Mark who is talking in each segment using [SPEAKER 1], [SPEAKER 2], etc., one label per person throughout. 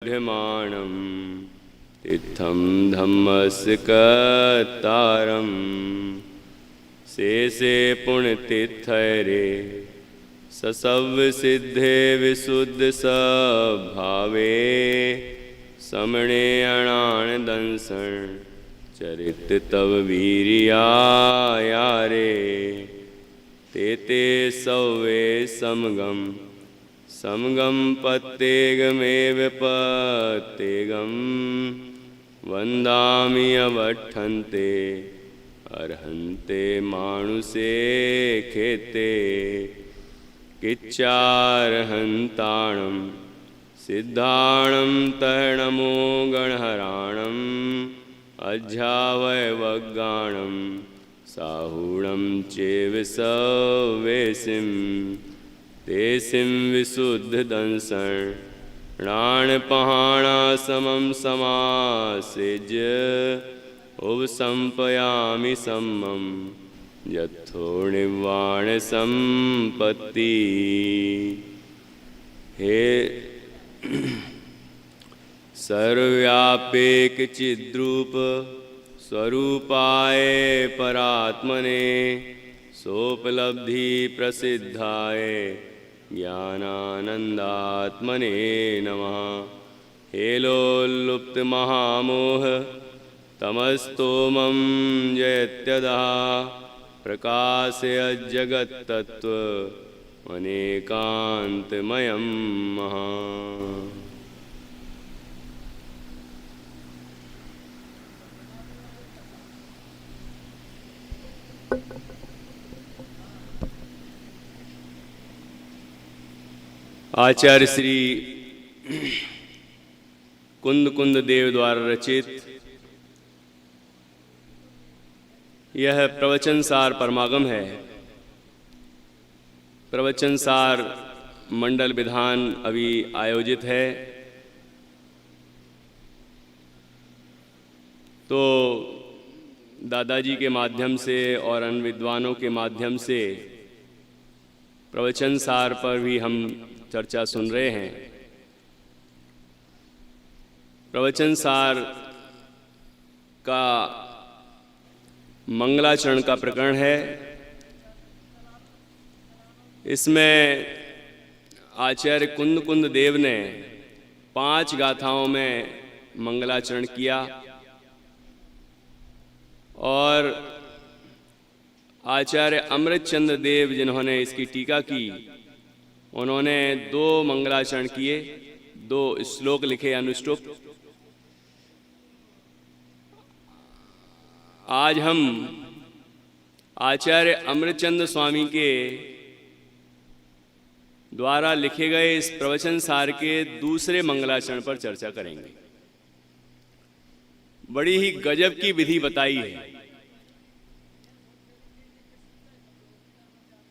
[SPEAKER 1] ढ्यमाणं तीर्थं धम्मस्य कर्तारं शेषे पुण्यतीर्थैरे ससव्यसिद्धे विशुद्धस्वभावे समणे अणानदंसन् चरित तव वीर्यायारे ते सौवे समगम समगम पत्तेगमेव पत्तेगम वंदामि अवठन्ते अर्हन्ते मानुषे खेते किच्चार्हन्ताणं सिद्धाणं तर्णमो गणहराणम् अध्यावयवगाणं साहूणं चेव सवेसिं तेसिं विशुद्धदंसणाणपहाणा समं समासेज्य उपसंपयामि सम्मं यथो निर्वाण संपत्ति। हे सर्वव्यापेक चिद्रूप स्वरूपाय परात्मने सोपलब्धि प्रसिद्धाय ज्ञानानंदात्मने नमः। हे लोलुप्त महामोह तमस्तोमं जयत्यदा प्रकाशयज्जगत्तत्त्व अनेकान्तमयं महा। आचार्य श्री कुंद कुंद देव द्वारा रचित यह प्रवचन सार परमागम है। प्रवचन सार मंडल विधान अभी आयोजित है, तो दादाजी के माध्यम से और अन्य विद्वानों के माध्यम से प्रवचन सार पर भी हम चर्चा सुन रहे हैं। प्रवचन सार का मंगलाचरण का प्रकरण है। इसमें आचार्य कुंद कुंद देव ने 5 गाथाओं में मंगलाचरण किया और आचार्य अमृतचंद्र देव जिन्होंने इसकी टीका की उन्होंने 2 मंगलाचरण किए, 2 श्लोक लिखे अनुष्टुप। आज हम आचार्य अमृतचंद्र स्वामी के द्वारा लिखे गए इस प्रवचन सार के दूसरे मंगलाचरण पर चर्चा करेंगे। बड़ी ही गजब की विधि बताई है।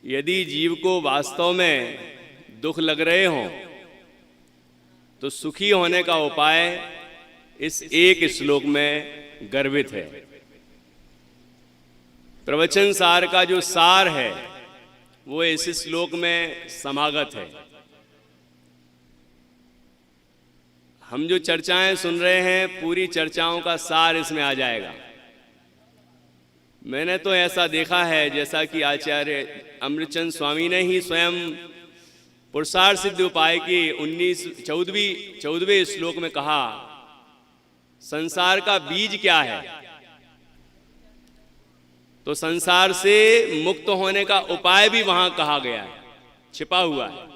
[SPEAKER 1] यदि जीव को वास्तव में दुख लग रहे हों तो सुखी होने का उपाय इस एक श्लोक में गर्भित है। प्रवचन सार का जो सार है वो इस श्लोक में समागत है। हम जो चर्चाएं सुन रहे हैं पूरी चर्चाओं का सार इसमें आ जाएगा। मैंने तो ऐसा देखा है जैसा कि आचार्य अमृतचंद स्वामी ने ही स्वयं पुरुषार्थ सिद्ध उपाय की 14वें श्लोक में कहा, संसार का बीज क्या है? तो संसार से मुक्त होने का उपाय भी वहां कहा गया है, छिपा हुआ है।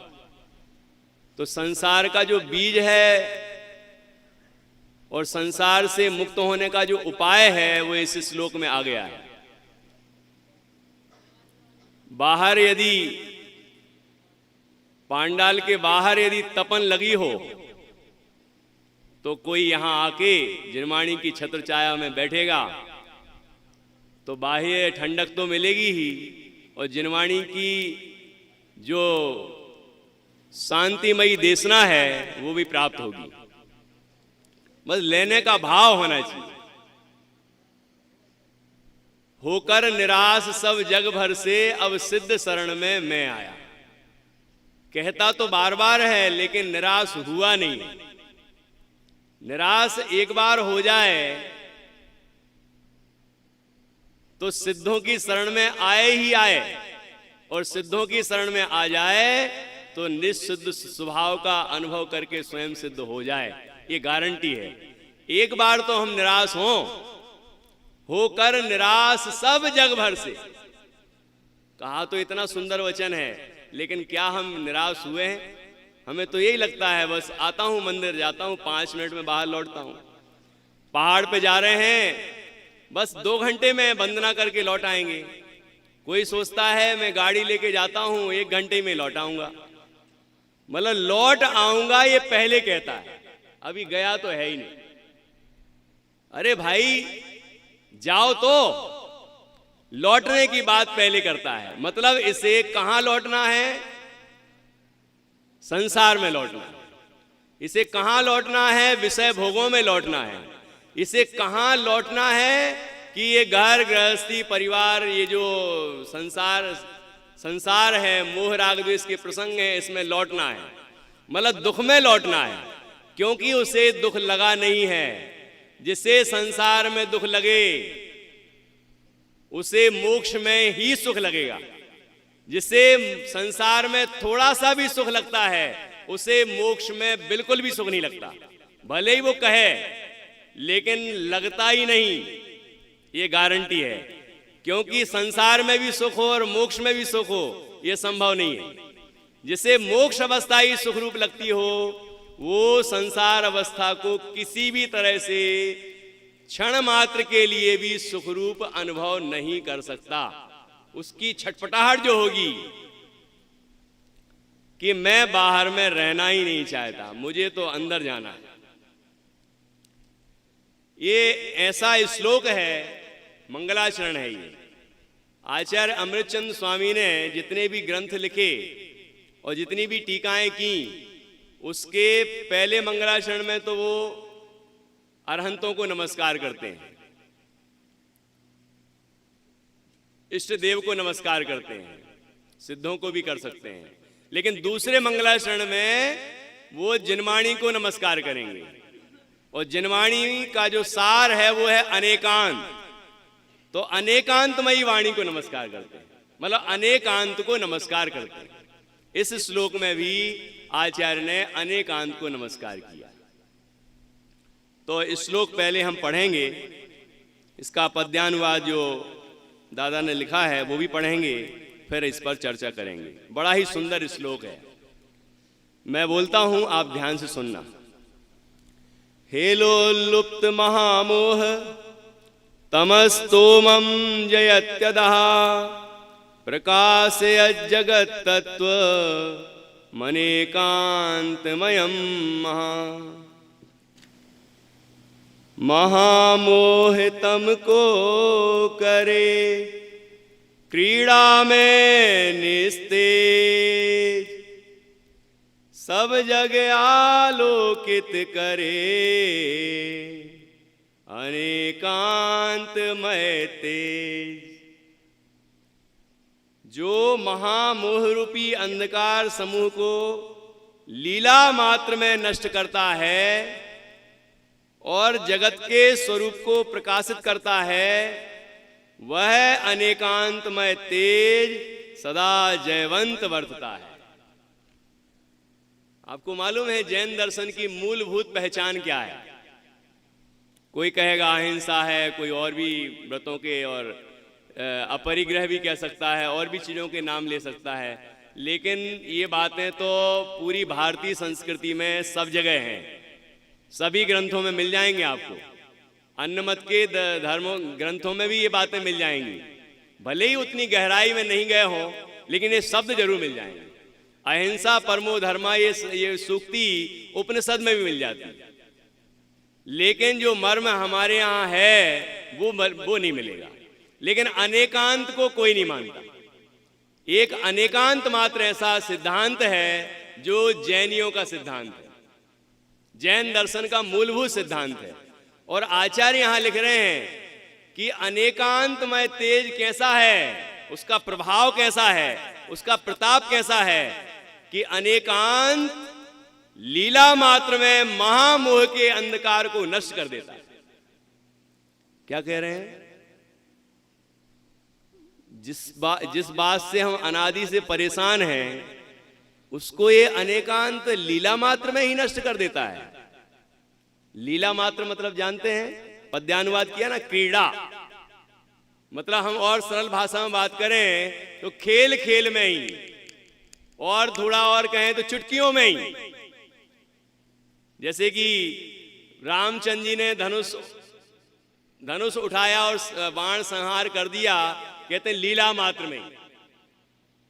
[SPEAKER 1] तो संसार का जो बीज है और संसार से मुक्त होने का जो उपाय है वो इस श्लोक में आ गया है। बाहर यदि पांडाल के बाहर यदि तपन लगी हो तो कोई यहां आके जिनवाणी की छत्र छाया में बैठेगा तो बाह्य ठंडक तो मिलेगी ही और जिनवाणी की जो शांतिमयी देशना है वो भी प्राप्त होगी। बस लेने का भाव होना चाहिए। होकर निराश सब जग भर से अब सिद्ध शरण में मैं आया। कहता तो बार बार है लेकिन निराश हुआ नहीं। निराश एक बार हो जाए तो सिद्धों की शरण में आए ही आए, और सिद्धों की शरण में आ जाए तो निस्सिद्ध स्वभाव का अनुभव करके स्वयं सिद्ध हो जाए, ये गारंटी है। एक बार तो हम निराश होकर निराश सब जग भर से, कहा तो इतना सुंदर वचन है, लेकिन क्या हम निराश हुए हैं? हमें तो यही लगता है बस आता हूं मंदिर, जाता हूं, 5 मिनट में बाहर लौटता हूं। पहाड़ पे जा रहे हैं, बस 2 घंटे में वंदना करके लौट आएंगे। कोई सोचता है मैं गाड़ी लेके जाता हूं, 1 घंटे में लौट आऊंगा, मतलब लौट आऊंगा ये पहले कहता है, अभी गया तो है ही नहीं। अरे भाई जाओ तो, लौटने की बात पहले करता है। मतलब इसे कहां लौटना है? संसार में लौटना है। इसे कहां लौटना है? विषय भोगों में लौटना है। इसे कहां लौटना है कि ये घर गृहस्थी परिवार, ये जो संसार है, मोह राग द्वेष के प्रसंग है, इसमें लौटना है। मतलब दुख में लौटना है, क्योंकि उसे दुख लगा नहीं है। जिसे संसार में दुख लगे उसे मोक्ष में ही सुख लगेगा। जिसे संसार में थोड़ा सा भी सुख लगता है उसे मोक्ष में बिल्कुल भी सुख नहीं लगता, भले ही वो कहे, लेकिन लगता ही नहीं, ये गारंटी है। क्योंकि संसार में भी सुख हो और मोक्ष में भी सुख हो, ये संभव नहीं है। जिसे मोक्ष अवस्था ही सुख रूप लगती हो, वो संसार अवस्था को किसी भी तरह से क्षण मात्र के लिए भी सुखरूप अनुभव नहीं कर सकता। उसकी छटपटाहट जो होगी कि मैं बाहर में रहना ही नहीं चाहता, मुझे तो अंदर जाना है। ये ऐसा श्लोक है, मंगलाचरण है ये। आचार्य अमृतचंद स्वामी ने जितने भी ग्रंथ लिखे और जितनी भी टीकाएं की, उसके पहले मंगलाचरण में तो वो अरहंतों को नमस्कार करते हैं, इष्ट देव को नमस्कार करते हैं, सिद्धों को भी कर सकते हैं। लेकिन दूसरे मंगलाचरण में वो जिनवाणी को नमस्कार करेंगे, और जिनवाणी का जो सार है वो है अनेकांत। तो अनेकांतमयी वाणी को नमस्कार करते हैं, मतलब अनेकांत को नमस्कार करते हैं। इस श्लोक में भी आचार्य ने अनेकांत को नमस्कार किया। तो इस श्लोक पहले हम पढ़ेंगे, इसका पद्यानुवाद जो दादा ने लिखा है वो भी पढ़ेंगे, फिर इस पर चर्चा करेंगे। बड़ा ही सुंदर श्लोक है। मैं बोलता हूं, आप ध्यान से सुनना। हेलोल्लुप्त महामोह तमस्तोमं जयत्यदः प्रकाशयत् जगत् तत्व मनेकांतमयं महा। महामोहितम को करे क्रीड़ा में निस्तेज, सब जग आलोकित करे अनेकांतमय तेज। जो महामोह रूपी अंधकार समूह को लीला मात्र में नष्ट करता है और जगत के स्वरूप को प्रकाशित करता है, वह अनेकांतमय तेज सदा जयवंत वर्तता है। आपको मालूम है जैन दर्शन की मूलभूत पहचान क्या है? कोई कहेगा अहिंसा है, कोई और भी व्रतों के और अपरिग्रह भी कह सकता है, और भी चीज़ों के नाम ले सकता है। लेकिन ये बातें तो पूरी भारतीय संस्कृति में सब जगह हैं, सभी ग्रंथों में मिल जाएंगे आपको। अन्य मत के धर्मों ग्रंथों में भी ये बातें मिल जाएंगी, भले ही उतनी गहराई में नहीं गए हों, लेकिन ये शब्द जरूर मिल जाएंगे। अहिंसा परमो धर्मा, ये सूक्ति उपनिषद में भी मिल जाती है, लेकिन जो मर्म हमारे यहाँ है वो नहीं मिलेगा। लेकिन अनेकांत को कोई नहीं मानता। एक अनेकांत मात्र ऐसा सिद्धांत है जो जैनियों का सिद्धांत है, जैन दर्शन का मूलभूत सिद्धांत है। और आचार्य यहां लिख रहे हैं कि अनेकांतमय तेज कैसा है, उसका प्रभाव कैसा है, उसका प्रताप कैसा है, कि अनेकांत लीला मात्र में महामोह के अंधकार को नष्ट कर देता है। क्या कह रहे हैं? जिस बात से हम अनादि से परेशान हैं, उसको ये अनेकांत लीला मात्र में ही नष्ट कर देता है। लीला मात्र मतलब जानते हैं? पद्यानुवाद किया ना, क्रीड़ा। मतलब हम और सरल भाषा में बात करें तो खेल खेल में ही, और थोड़ा और कहें तो चुटकियों में ही। जैसे कि रामचंद्र जी ने धनुष उठाया और बाण संहार कर दिया, कहते हैं लीला मात्र में।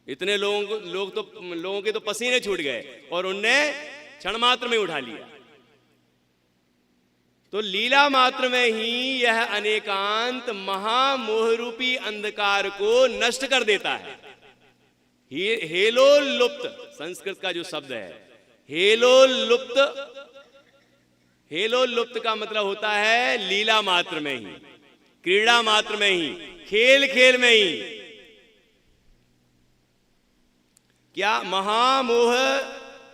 [SPEAKER 1] इतने लोगों के तो पसीने छूट गए और उनने क्षण मात्र में उठा लिया। तो लीला मात्र में ही यह अनेकांत महामोह रूपी अंधकार को नष्ट कर देता है। हेलोलुप्त संस्कृत का जो शब्द है, हेलोलुप्त का मतलब होता है लीला मात्र में ही, क्रीड़ा मात्र में ही, खेल खेल में ही। क्या? महामोह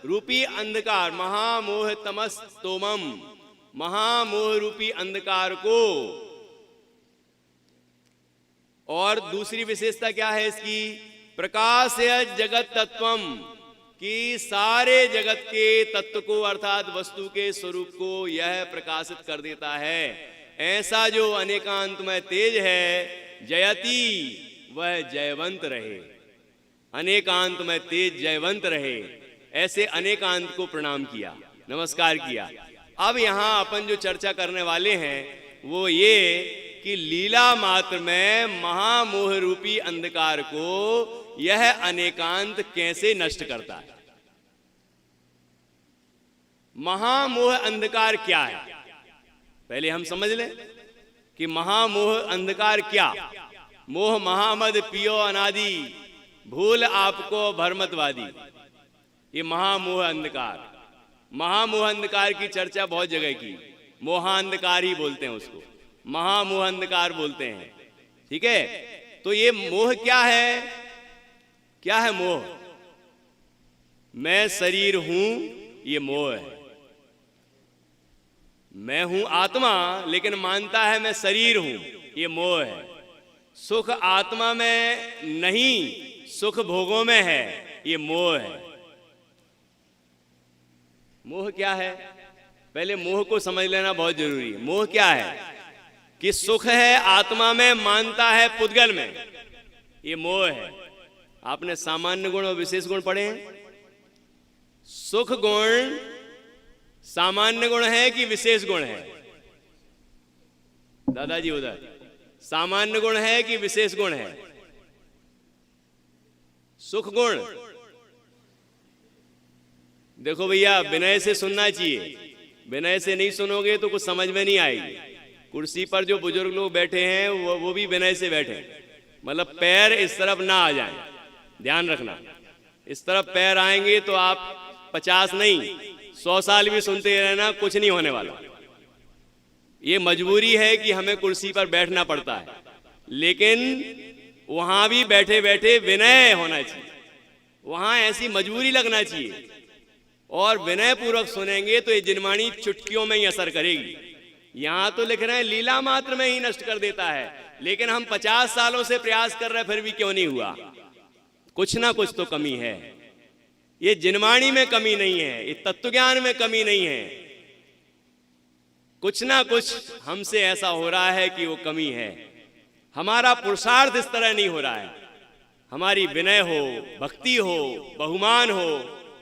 [SPEAKER 1] रूपी अंधकार, महामोह तमस्तोमम, महामोह रूपी अंधकार को। और दूसरी विशेषता क्या है इसकी? प्रकाशय जगत तत्वम, कि सारे जगत के तत्व को अर्थात वस्तु के स्वरूप को यह प्रकाशित कर देता है। ऐसा जो अनेकांतमय तेज है, जयति, वह जयवंत रहे। अनेकांतमय तेज जयवंत रहे, ऐसे अनेकांत को प्रणाम किया, नमस्कार किया। अब यहां अपन जो चर्चा करने वाले हैं वो ये कि लीला मात्र में महामोह रूपी अंधकार को यह अनेकांत कैसे नष्ट करता है। महामोह अंधकार क्या है, पहले हम समझ लें कि महामोह अंधकार क्या। मोह महामद पियो अनादि, भूल आपको भरमतवादी। ये महामोह अंधकार, महामोह अंधकार की चर्चा बहुत जगह की। मोहांधकार ही बोलते हैं उसको, महामोह अंधकार बोलते हैं। ठीक है, तो ये मोह क्या है? क्या है मोह? मैं शरीर हूं, ये मोह है। मैं हूं आत्मा, लेकिन मानता है मैं शरीर हूं, ये मोह है। सुख आत्मा में नहीं, सुख भोगों में है, ये मोह है। मोह क्या है? पहले मोह को समझ लेना बहुत जरूरी है। मोह क्या है? कि सुख है आत्मा में, मानता है पुद्गल में, ये मोह है। आपने सामान्य गुण और विशेष गुण पढ़े हैं? सुख गुण सामान्य गुण है कि विशेष गुण है? दादाजी उधर, सामान्य गुण है कि विशेष गुण है? सुख गुण। देखो भैया, विनय से सुनना चाहिए, विनय से नहीं सुनोगे तो कुछ समझ में नहीं आएगी। कुर्सी पर जो बुजुर्ग लोग बैठे हैं वो भी विनय से बैठे, मतलब पैर इस तरफ ना आ जाएं, ध्यान रखना। इस तरफ पैर आएंगे तो आप 50 नहीं 100 साल भी सुनते रहना, कुछ नहीं होने वाला। ये मजबूरी है कि हमें कुर्सी पर बैठना पड़ता है, लेकिन वहां भी बैठे बैठे विनय होना चाहिए। वहां ऐसी मजबूरी लगना चाहिए, और विनय पूर्वक सुनेंगे तो ये जिनवाणी चुटकियों में ही असर करेगी। यहां तो लिख रहे हैं लीला मात्र में ही नष्ट कर देता है, लेकिन हम 50 सालों से प्रयास कर रहे हैं, फिर भी क्यों नहीं हुआ? कुछ ना कुछ तो कमी है। ये जिनवाणी में कमी नहीं है, ये तत्वज्ञान में कमी नहीं है, कुछ ना कुछ हमसे ऐसा हो रहा है कि वो कमी है। हमारा पुरुषार्थ इस तरह नहीं हो रहा है। हमारी विनय हो, भक्ति हो, बहुमान हो,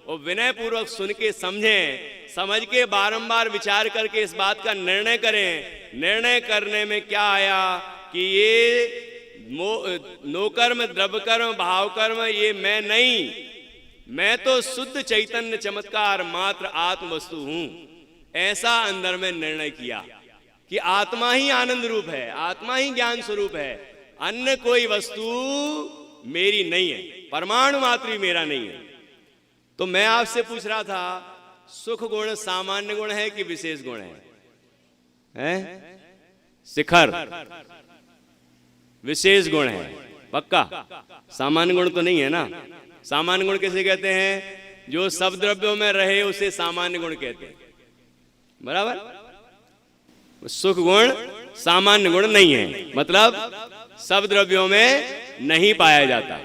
[SPEAKER 1] और विनय पूर्वक सुन के समझें, समझ के बारंबार विचार करके इस बात का निर्णय करें। निर्णय करने में क्या आया कि ये नोकर्म, द्रव्यकर्म, भावकर्म ये मैं नहीं, मैं तो शुद्ध चैतन्य चमत्कार मात्र आत्म वस्तु हूं। ऐसा अंदर में निर्णय किया कि आत्मा ही आनंद रूप है, आत्मा ही ज्ञान स्वरूप है, अन्य कोई वस्तु मेरी नहीं है, परमाणु मात्र भी मेरा नहीं है। तो मैं आपसे पूछ रहा था, सुख गुण सामान्य गुण है कि विशेष गुण है? शिखर विशेष गुण है, पक्का। सामान्य गुण तो नहीं है ना। सामान्य गुण किसे कहते हैं? जो सब द्रव्यों में रहे उसे सामान्य गुण कहते हैं। बराबर। सुख गुण सामान्य गुण नहीं है, मतलब सब द्रव्यों में नहीं पाया जाता।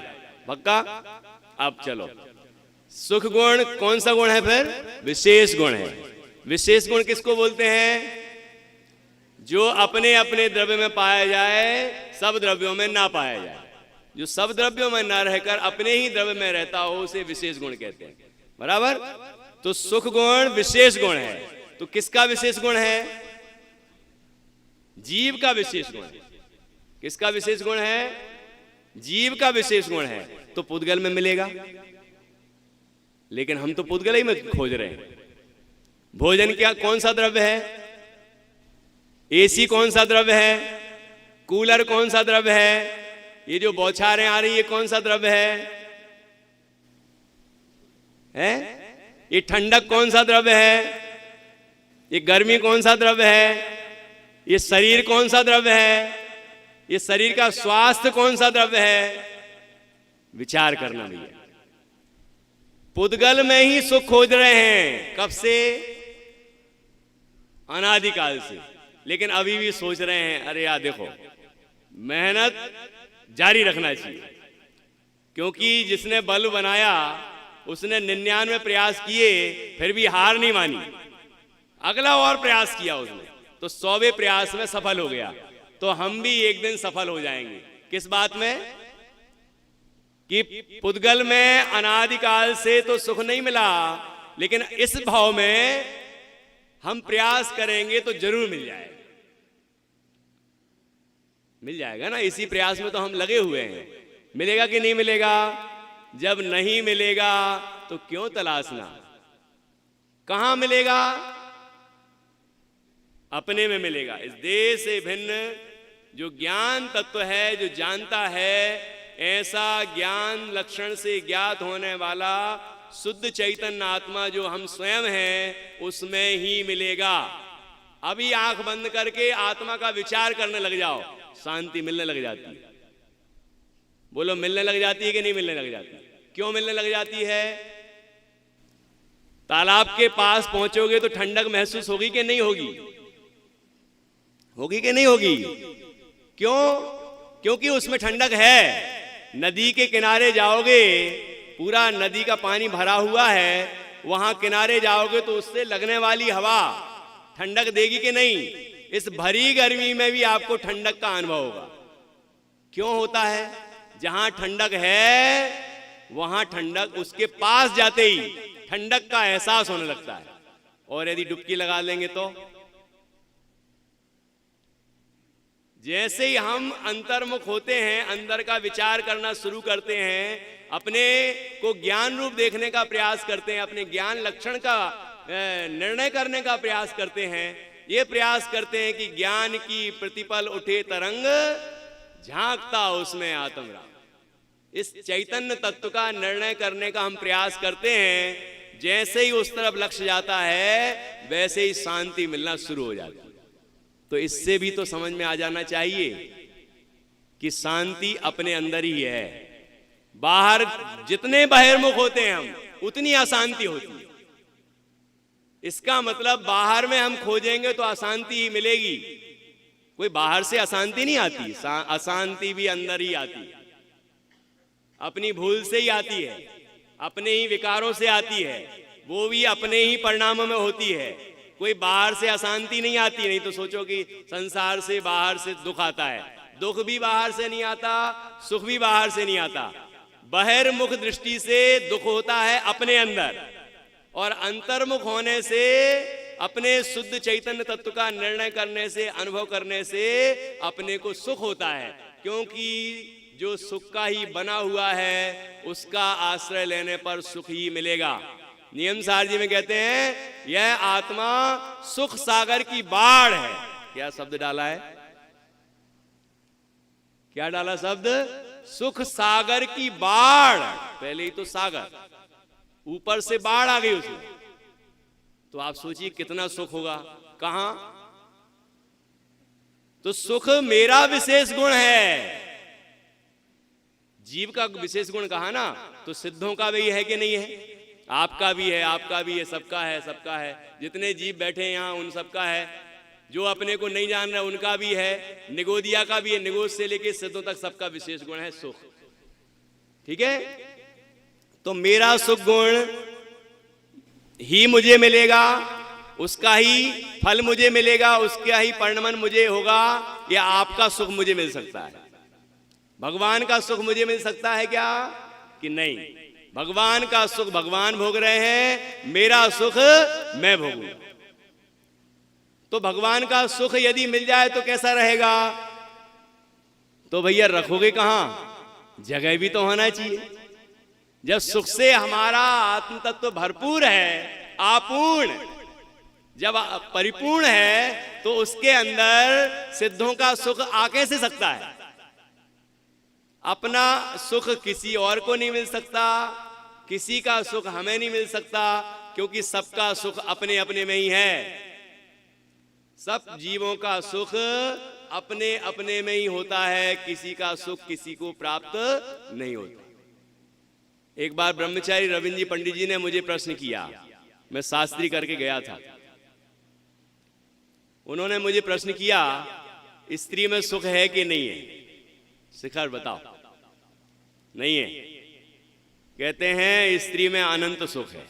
[SPEAKER 1] पक्का? अब चलो, सुख गुण कौन सा गुण है? फिर विशेष गुण है। विशेष गुण किसको बोलते हैं? जो अपने अपने द्रव्य में पाया जाए, सब द्रव्यों में ना पाया जाए। जो सब द्रव्यों में ना रहकर अपने ही द्रव्य में रहता हो उसे विशेष गुण कहते हैं। बराबर। तो सुख गुण विशेष गुण है। तो किसका विशेष गुण है? जीव का विशेष गुण है। किसका विशेष गुण है? जीव का विशेष गुण है। तो पुद्गल में मिलेगा, लेकिन हम तो पुद्गल ही में खोज रहे हैं। भोजन क्या कौन सा द्रव्य है? एसी कौन सा द्रव्य है? कूलर कौन सा द्रव्य है? ये जो बौछारें आ रही है कौन सा द्रव्य है? ये ठंडक कौन सा द्रव्य है? ये गर्मी कौन सा द्रव्य है? ये शरीर कौन सा द्रव्य है? ये शरीर का स्वास्थ्य कौन सा द्रव्य है? विचार करना भैया। पुद्गल में ही सुख खोज रहे हैं। कब से? अनादिकाल से। लेकिन अभी भी सोच रहे हैं अरे यार देखो, मेहनत जारी रखना चाहिए, क्योंकि जिसने बल्ब बनाया उसने 99 प्रयास किए फिर भी हार नहीं मानी, अगला और प्रयास किया उसने, तो 100वें प्रयास में सफल हो गया। तो हम भी एक दिन सफल हो जाएंगे। किस बात में? कि पुद्गल में अनादिकाल से तो सुख नहीं मिला, लेकिन इस भाव में हम प्रयास करेंगे तो जरूर मिल जाएगा। मिल जाएगा ना, इसी प्रयास में तो हम लगे हुए हैं। मिलेगा कि नहीं मिलेगा? जब नहीं मिलेगा तो क्यों तलाशना? कहां मिलेगा? अपने में मिलेगा। इस देह से भिन्न जो ज्ञान तत्व है, जो जानता है, ऐसा ज्ञान लक्षण से ज्ञात होने वाला शुद्ध चैतन्य आत्मा जो हम स्वयं हैं, उसमें ही मिलेगा। अभी आंख बंद करके आत्मा का विचार करने लग जाओ, शांति मिलने लग जाती है। बोलो, मिलने लग जाती है कि नहीं मिलने लग जाती? क्यों मिलने लग जाती है? तालाब के पास पहुंचोगे तो ठंडक महसूस होगी कि नहीं होगी? होगी कि नहीं होगी? क्यों? क्योंकि उसमें ठंडक है। नदी के किनारे जाओगे, पूरा नदी का पानी भरा हुआ है, वहां किनारे जाओगे तो उससे लगने वाली हवा ठंडक देगी कि नहीं? इस भरी गर्मी में भी आपको ठंडक का अनुभव होगा। क्यों होता है? जहां ठंडक है वहां ठंडक, उसके पास जाते ही ठंडक का एहसास होने लगता है। और यदि डुबकी लगा लेंगे तो जैसे ही हम अंतर्मुख होते हैं, अंदर का विचार करना शुरू करते हैं, अपने को ज्ञान रूप देखने का प्रयास करते हैं, अपने ज्ञान लक्षण का निर्णय करने का प्रयास करते हैं, ये प्रयास करते हैं कि ज्ञान की प्रतिपल उठे तरंग, झांकता उसमें आत्म राम। इस चैतन्य तत्व का निर्णय करने का हम प्रयास करते हैं। जैसे ही उस तरफ लक्ष्य जाता है वैसे ही शांति मिलना शुरू हो जाती है। तो इससे भी तो समझ में आ जाना चाहिए कि शांति अपने अंदर ही है। बाहर जितने बहिर्मुख होते हैं हम, उतनी अशांति होती है। इसका मतलब बाहर में हम खोजेंगे तो अशांति ही मिलेगी। कोई बाहर से अशांति नहीं आती, अशांति भी अंदर ही आती है। अपनी भूल से ही आती है, अपने ही विकारों से आती है, वो भी अपने ही परिणामों में होती है। कोई बाहर से अशांति नहीं आती। नहीं तो सोचो कि संसार से बाहर से दुख आता है, दुख भी बाहर से नहीं आता, सुख भी बाहर से नहीं आता। बहिर्मुख दृष्टि से दुख होता है अपने अंदर, और अंतर्मुख होने से, अपने शुद्ध चैतन्य तत्व का निर्णय करने से, अनुभव करने से अपने को सुख होता है। क्योंकि जो सुख का ही बना हुआ है उसका आश्रय लेने पर सुख ही मिलेगा। नियम सार जी में कहते हैं यह आत्मा सुख सागर की बाढ़ है। क्या शब्द डाला है? क्या डाला शब्द? सुख सागर की बाढ़। पहले ही तो सागर, ऊपर से बाढ़ आ गई उसमें। तो आप सोचिए कितना सुख होगा। कहां? तो सुख मेरा विशेष गुण है। जीव का विशेष गुण कहा ना, तो सिद्धों का भी है कि नहीं है? आपका भी है, आपका भी है, सबका है, सबका है। जितने जीव बैठे हैं यहाँ उन सबका है। जो अपने को नहीं जान रहा उनका भी है, निगोदिया का भी है। निगोद से लेके सिद्धों तक सबका विशेष गुण है सुख। ठीक है, तो मेरा सुख गुण ही मुझे मिलेगा, उसका ही फल मुझे मिलेगा, उसका ही परिणमन मुझे होगा, या आपका सुख मुझे मिल सकता है? भगवान का सुख मुझे मिल सकता है क्या कि नहीं? भगवान का सुख भगवान भोग रहे हैं, मेरा सुख मैं भोगूंगा। तो भगवान का सुख यदि मिल जाए तो कैसा रहेगा? तो भैया रखोगे कहां? जगह भी तो होना चाहिए। जब सुख से हमारा आत्म तत्व भरपूर है, आपूर्ण, जब परिपूर्ण है, तो उसके अंदर सिद्धों का सुख आ कैसे सकता है? अपना सुख किसी और को नहीं मिल सकता, किसी का सुख हमें नहीं मिल सकता, क्योंकि सबका सुख अपने अपने में ही है। सब जीवों का सुख अपने अपने में ही होता है, किसी का सुख किसी को प्राप्त नहीं होता। एक बार ब्रह्मचारी रविंद्र जी पंडित जी ने मुझे प्रश्न किया, मैं शास्त्री करके गया था। उन्होंने मुझे प्रश्न किया, स्त्री में सुख है कि नहीं है? शिखर बताओ। नहीं है। कहते हैं स्त्री में अनंत सुख है।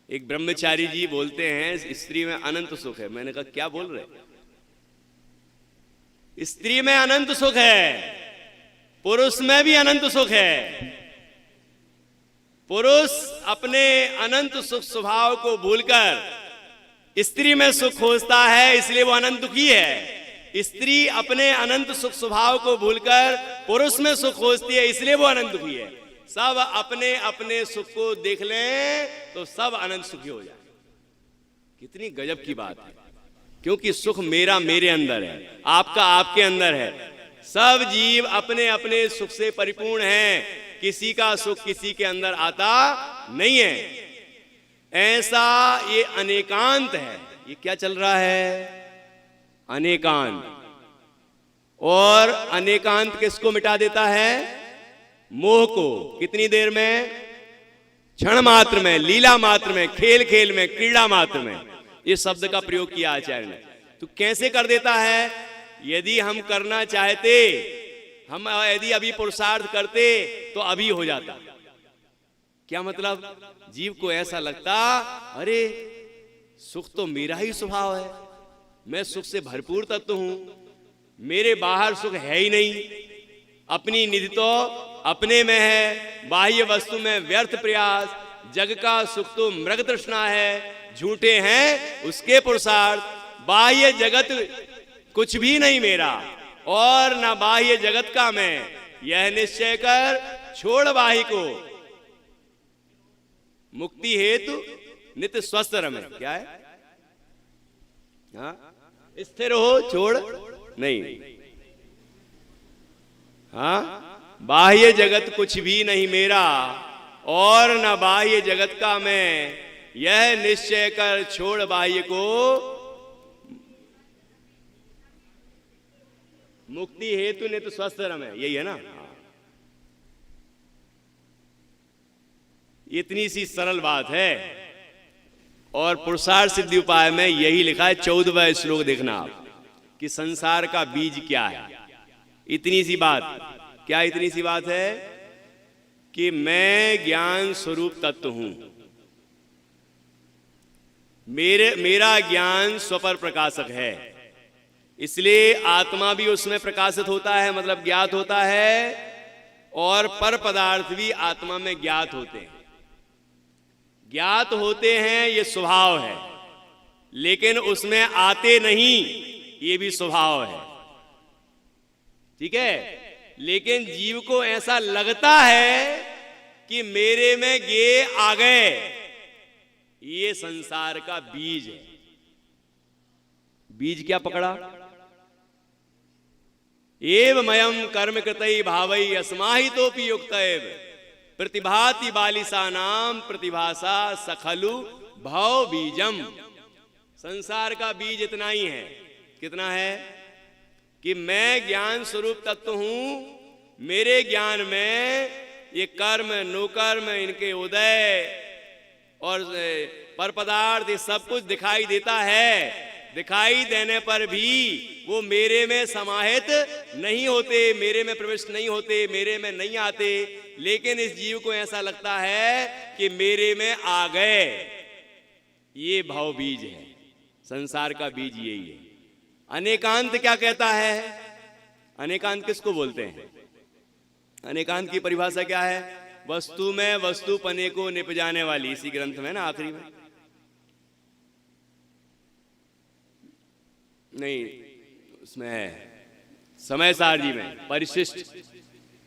[SPEAKER 1] एक ब्रह्मचारी जी बोलते हैं स्त्री में अनंत सुख है। मैंने कहा क्या बोल रहे? स्त्री में अनंत सुख है, पुरुष में भी अनंत सुख है। पुरुष अपने अनंत सुख स्वभाव को भूलकर स्त्री में सुख खोजता है, इसलिए वो अनंत दुखी है। स्त्री अपने अनंत सुख स्वभाव को भूलकर पुरुष में सुख खोजती है, इसलिए वो अनंत दुखी है। सब अपने अपने सुख को देख लें तो सब अनंत सुखी हो जाए। कितनी गजब की बात है, क्योंकि सुख मेरा मेरे अंदर है, आपका आपके अंदर है। सब जीव अपने अपने सुख से परिपूर्ण हैं, किसी का सुख किसी के अंदर आता नहीं है। ऐसा ये अनेकांत है। ये क्या चल रहा है? अनेकांत। और अनेकांत किसको मिटा देता है? मोह को। कितनी देर में? क्षण मात्र में, लीला मात्र में, खेल खेल में, क्रीड़ा मात्र में। ये शब्द का प्रयोग किया आचार्य ने। तो कैसे कर देता है? यदि हम करना चाहते, हम यदि अभी पुरुषार्थ करते तो अभी हो जाता। क्या मतलब? जीव को ऐसा लगता, अरे सुख तो मेरा ही स्वभाव है, मैं सुख से भरपूर तत्व हूं, मेरे बाहर सुख है ही नहीं, अपनी निधि तो अपने में है, बाह्य वस्तु में व्यर्थ प्रयास, जग का सुख तो मृग तृष्णा है, झूठे हैं उसके पुरुषार्थ, बाह्य जगत कुछ भी नहीं मेरा और न बाह्य जगत का मैं, यह निश्चय कर छोड़ बाह्य को, मुक्ति हेतु नित्य स्वस्थ रमे। क्या है? हाँ, स्थिर हो, छोड़ नहीं। हाँ, बाह्य जगत कुछ भी नहीं मेरा और न बाह्य जगत का मैं, यह निश्चय कर छोड़ बाह्य को, मुक्ति हेतु नित्य स्वस्थ रमे। यही है ना? इतनी सी सरल बात है। और पुरुषार्थ सिद्धि उपाय में यही लिखा है। 14वां श्लोक देखना आप कि संसार का बीज क्या है। इतनी सी बात। क्या इतनी सी बात है? कि मैं ज्ञान स्वरूप तत्व हूं, मेरा ज्ञान स्वपर प्रकाशक है, इसलिए आत्मा भी उसमें प्रकाशित होता है, मतलब ज्ञात होता है, और पर पदार्थ भी आत्मा में ज्ञात होते हैं। ज्ञात होते हैं ये स्वभाव है, लेकिन उसमें आते नहीं ये भी स्वभाव है। ठीक है? लेकिन जीव को ऐसा लगता है कि मेरे में ये आ गए, ये संसार का बीज है। बीज क्या पकड़ा? एव मयम कर्म कृतई भावई अस्माहितोपि युक्तैव प्रतिभाति बालिसा नाम प्रतिभासा सखलु भव बीजम। संसार का बीज इतना ही है। कितना है? कि मैं ज्ञान स्वरूप तत्व हूं, मेरे ज्ञान में ये कर्म नो कर्म इनके उदय और पर पदार्थ, ये सब कुछ दिखाई देता है। दिखाई देने पर भी वो मेरे में समाहित नहीं होते, मेरे में प्रविष्ट नहीं होते, मेरे में नहीं आते। लेकिन इस जीव को ऐसा लगता है कि मेरे में आ गए। ये भाव बीज है, संसार का बीज यही है। अनेकांत क्या कहता है? अनेकांत किसको बोलते हैं? अनेकांत की परिभाषा क्या है? वस्तु में वस्तुपने को निपजाने वाली। इसी ग्रंथ में ना आखिरी में, नहीं उसमें है समय सार जी में परिशिष्ट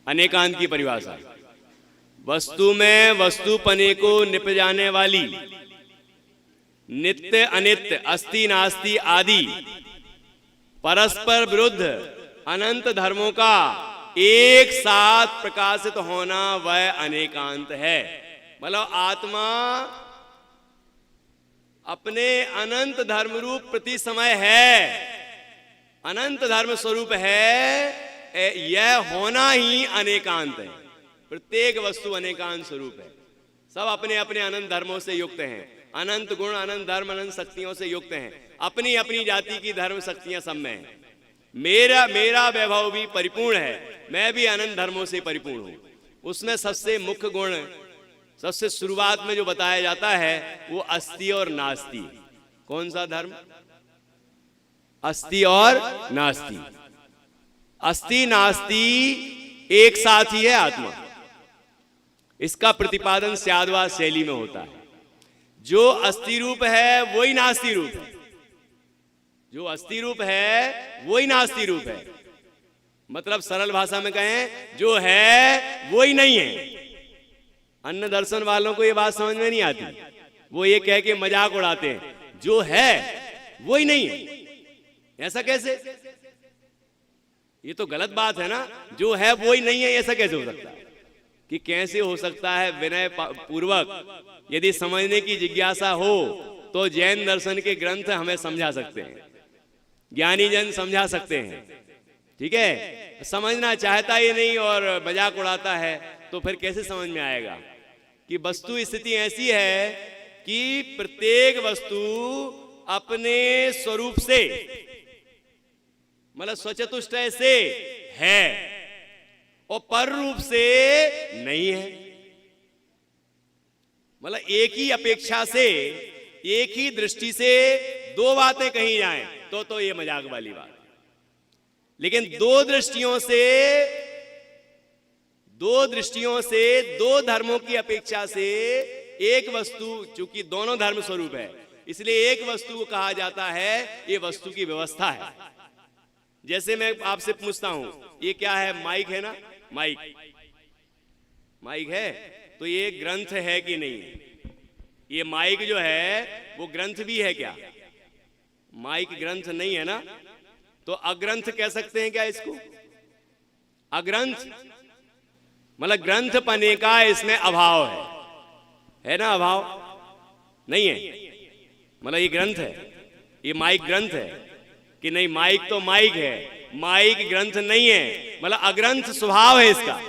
[SPEAKER 1] अनेकांत की परिभाषा। वस्तु में वस्तुपने को निपजाने वाली, नित्य अनित्य, अस्ति नास्ति आदि परस्पर विरुद्ध अनंत धर्मों का एक साथ प्रकाशित होना वह अनेकांत है। मतलब आत्मा अपने अनंत धर्म रूप प्रति समय है, अनंत धर्म स्वरूप है। यह होना ही अनेकांत है। प्रत्येक वस्तु अनेकांत स्वरूप है। सब अपने अपने अनंत धर्मों से युक्त हैं, अनंत गुण, अनंत धर्म, अनंत शक्तियों से युक्त हैं। अपनी अपनी जाति की धर्म शक्तियां सब में हैं। मेरा वैभव भी परिपूर्ण है, मैं भी अनंत धर्मों से परिपूर्ण हूं। उसमें सबसे मुख्य गुण, सबसे शुरुआत में जो बताया जाता है वो अस्ति और नास्ति। कौन सा धर्म? अस्ति और नास्ति। अस्ति नास्ति एक साथ ही है आत्मा। इसका प्रतिपादन स्याद्वा शैली में होता है। जो अस्ति रूप है वही नास्ति रूप है, जो अस्ति रूप है वही नास्ति रूप है। मतलब सरल भाषा में कहें, जो है वही नहीं है। अन्य दर्शन वालों को ये बात समझ में नहीं आती। वो ये कह के मजाक उड़ाते हैं, जो है वही नहीं है। ऐसा कैसे? ये तो गलत बात है ना। जो है वही नहीं है, ऐसा कैसे हो सकता है? कि कैसे हो सकता है? विनय पूर्वक यदि समझने की जिज्ञासा हो तो जैन दर्शन के ग्रंथ हमें समझा सकते हैं, ज्ञानी जन समझा सकते हैं। ठीक है, समझना चाहता ही नहीं और मजाक उड़ाता है, तो फिर कैसे समझ में आएगा कि वस्तु स्थिति ऐसी है कि प्रत्येक वस्तु अपने स्वरूप से, मतलब स्वचतुष्टय से है और पर रूप से नहीं है। मतलब एक ही अपेक्षा से, एक ही दृष्टि से दो बातें कही जाएं तो ये मजाक वाली बात। लेकिन दो दृष्टियों से, दो धर्मों की अपेक्षा से एक वस्तु, चूंकि दोनों धर्म स्वरूप है, इसलिए एक वस्तु को कहा जाता है ये वस्तु की व्यवस्था है। जैसे मैं आपसे पूछता हूं, ये क्या है? माइक है ना? माइक है तो ये ग्रंथ है कि नहीं? ये माइक जो है वो ग्रंथ भी है क्या? माइक ग्रंथ नहीं है ना, तो अग्रंथ कह सकते हैं क्या इसको? अग्रंथ मतलब ग्रंथ पने का इसमें अभाव है ना? अभाव नहीं है। मतलब ये ग्रंथ है, ये माइक ग्रंथ है कि नहीं? माइक तो माइक है, माइक ग्रंथ नहीं है। मतलब अग्रंथ स्वभाव है इसका,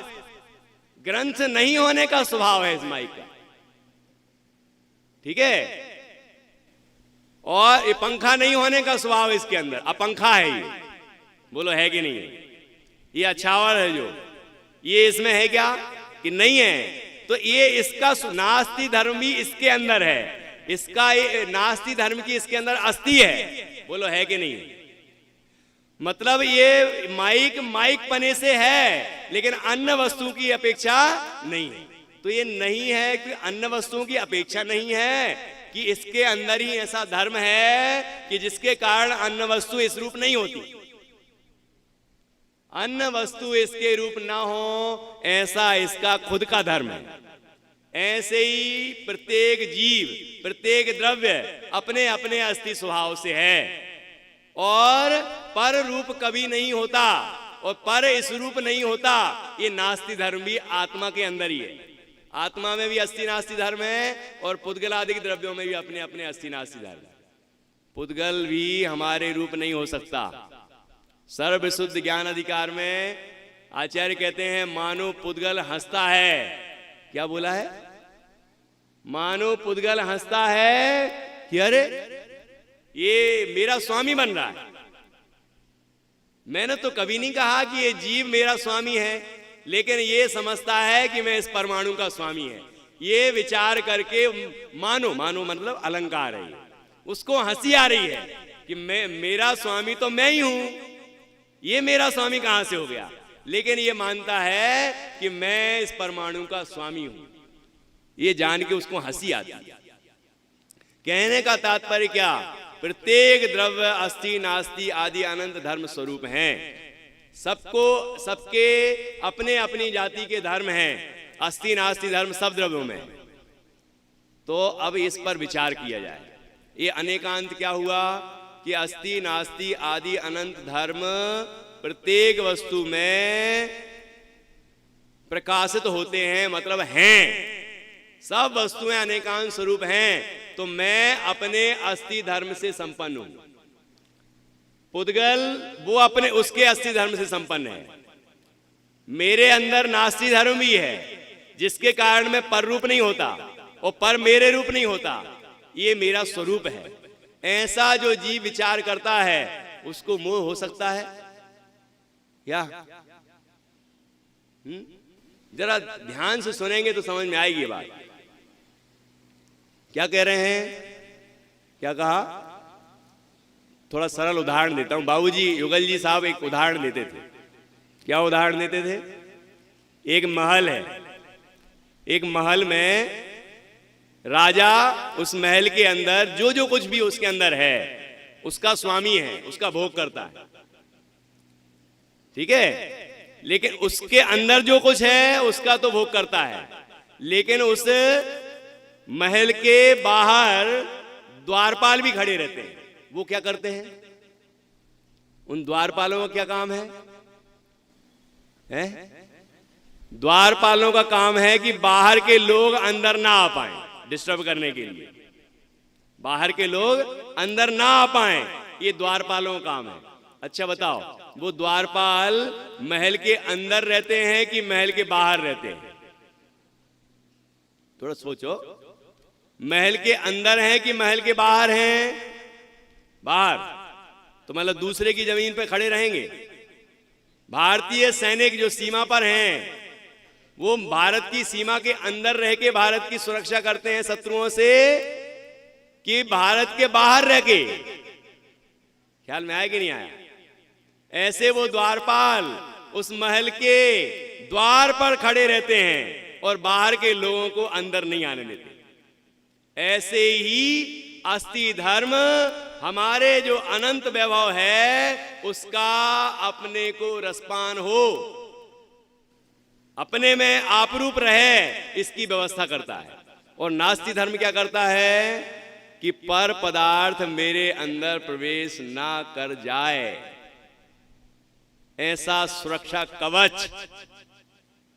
[SPEAKER 1] ग्रंथ नहीं होने का स्वभाव है इस माइक का। ठीक है? और ये पंखा नहीं होने का स्वभाव इसके अंदर, अपंखा है ये। बोलो है कि नहीं है? ये अछावर है जो, ये इसमें है क्या कि नहीं है? तो ये इसका नास्ति धर्म भी इसके अंदर है, इसका ये नास्ति धर्म की इसके अंदर अस्थि है। बोलो है कि नहीं? मतलब ये माइक पने से है, लेकिन अन्य वस्तु की अपेक्षा नहीं है। तो ये नहीं है कि अन्य वस्तुओं की अपेक्षा नहीं है, कि इसके अंदर ही ऐसा धर्म है कि जिसके कारण अन्य वस्तु इस रूप नहीं होती। अन्य वस्तु इसके रूप ना हो, ऐसा इसका खुद का धर्म है। ऐसे ही प्रत्येक जीव, प्रत्येक द्रव्य अपने अपने अस्थि स्वभाव से है और पर रूप कभी नहीं होता और पर इस रूप नहीं होता। ये नास्ति धर्म भी आत्मा के अंदर ही है। आत्मा में भी अस्थि नास्ति धर्म है और पुद्गलादि द्रव्यों में भी अपने अपने अस्थि नास्ति धर्म। पुद्गल भी हमारे रूप नहीं हो सकता। सर्व शुद्ध ज्ञान अधिकार में आचार्य कहते हैं, मानो पुद्गल हंसता है। क्या बोला है? मानो पुद्गल हंसता है कि अरे ये मेरा स्वामी बन रहा है। मैंने तो कभी नहीं कहा कि ये जीव मेरा स्वामी है, लेकिन ये समझता है कि मैं इस परमाणु का स्वामी है। ये विचार करके मानो मानो मतलब अलंकार है, उसको हंसी आ रही है कि मेरा स्वामी तो मैं ही हूं, ये मेरा स्वामी कहां से हो गया। लेकिन ये मानता है कि मैं इस परमाणु का स्वामी हूं। ये जान के उसको हंसी आती है। कहने का तात्पर्य क्या, प्रत्येक द्रव्य अस्थि नास्ति आदि अनंत धर्म स्वरूप हैं। सबको सबके अपने अपनी जाति के धर्म हैं, अस्थि नास्ति धर्म सब द्रव्यों में। तो अब इस पर विचार किया जाए। ये अनेकांत क्या हुआ कि अस्थि नास्ति आदि अनंत धर्म प्रत्येक वस्तु में प्रकाशित होते हैं, मतलब हैं। सब वस्तुएं अनेकांत स्वरूप हैं। तो मैं अपने अस्थि धर्म से संपन्न हूं, पुद्गल वो अपने उसके अस्थि धर्म से संपन्न है। मेरे अंदर नास्ति धर्म भी है, जिसके कारण मैं पर रूप नहीं होता और पर मेरे रूप नहीं होता। ये मेरा स्वरूप है। ऐसा जो जीव विचार करता है उसको मोह हो सकता है क्या? जरा ध्यान से सुनेंगे तो समझ में आएगी बात। क्या कह रहे हैं? क्या कहा? थोड़ा सरल उदाहरण देता हूं। बाबूजी युगल जी साहब एक उदाहरण देते थे। क्या उदाहरण देते थे? एक महल है, एक महल में राजा उस महल के अंदर जो जो कुछ भी उसके अंदर है उसका स्वामी है, उसका भोग करता है, ठीक है। लेकिन उसके अंदर जो कुछ है उसका तो भोग करता है, लेकिन उस महल के बाहर द्वारपाल भी खड़े रहते हैं। वो क्या करते हैं? उन द्वारपालों का क्या काम है? द्वारपालों का काम है कि बाहर के लोग अंदर ना आ पाए, डिस्टर्ब करने के लिए। बाहर के लोग अंदर ना आ पाए, ये द्वारपालों का काम है। अच्छा बताओ, वो द्वारपाल महल के अंदर रहते हैं कि महल के बाहर रहते हैं? थोड़ा सोचो। महल के अंदर हैं कि महल के बाहर हैं? बाहर। तो मतलब दूसरे की जमीन पर खड़े रहेंगे। भारतीय सैनिक जो सीमा पर हैं वो भारत की सीमा के अंदर रह के भारत की सुरक्षा करते हैं शत्रुओं से, कि भारत के बाहर रह के? ख्याल में आया कि नहीं आया? ऐसे वो द्वारपाल उस महल के द्वार पर खड़े रहते हैं और बाहर के लोगों को अंदर नहीं आने देते। ऐसे ही अस्थि धर्म हमारे जो अनंत वैभव है उसका अपने को रसपान हो, अपने में आपरूप रहे, इसकी व्यवस्था करता है। और नास्ति धर्म क्या करता है कि पर पदार्थ मेरे अंदर प्रवेश ना कर जाए, ऐसा सुरक्षा कवच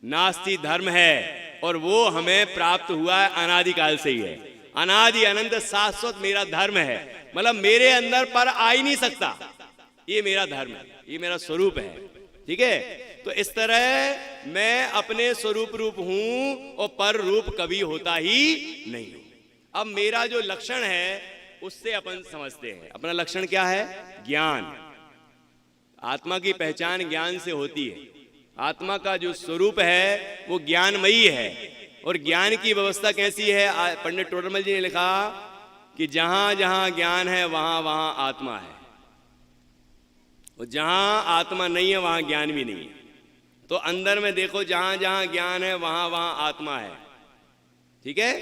[SPEAKER 1] नास्ति धर्म है। और वो हमें प्राप्त हुआ है अनादिकाल से ही है। अनादि अनंत शाश्वत मेरा धर्म है, मतलब मेरे अंदर पर आ ही नहीं सकता। ये मेरा धर्म है, ये मेरा स्वरूप है, ठीक है। तो इस तरह मैं अपने स्वरूप रूप हूं और पर रूप कभी होता ही नहीं। अब मेरा जो लक्षण है उससे अपन समझते हैं। अपना लक्षण क्या है? ज्ञान। आत्मा की पहचान ज्ञान से होती है। आत्मा का जो स्वरूप है वो ज्ञानमयी है। और ज्ञान की व्यवस्था कैसी है? पंडित टोडरमल जी ने लिखा कि जहां जहां ज्ञान है वहां वहां आत्मा है, और जहां आत्मा नहीं है वहां ज्ञान भी नहीं है। तो अंदर में देखो, जहां जहां ज्ञान है वहां वहां आत्मा है, ठीक है।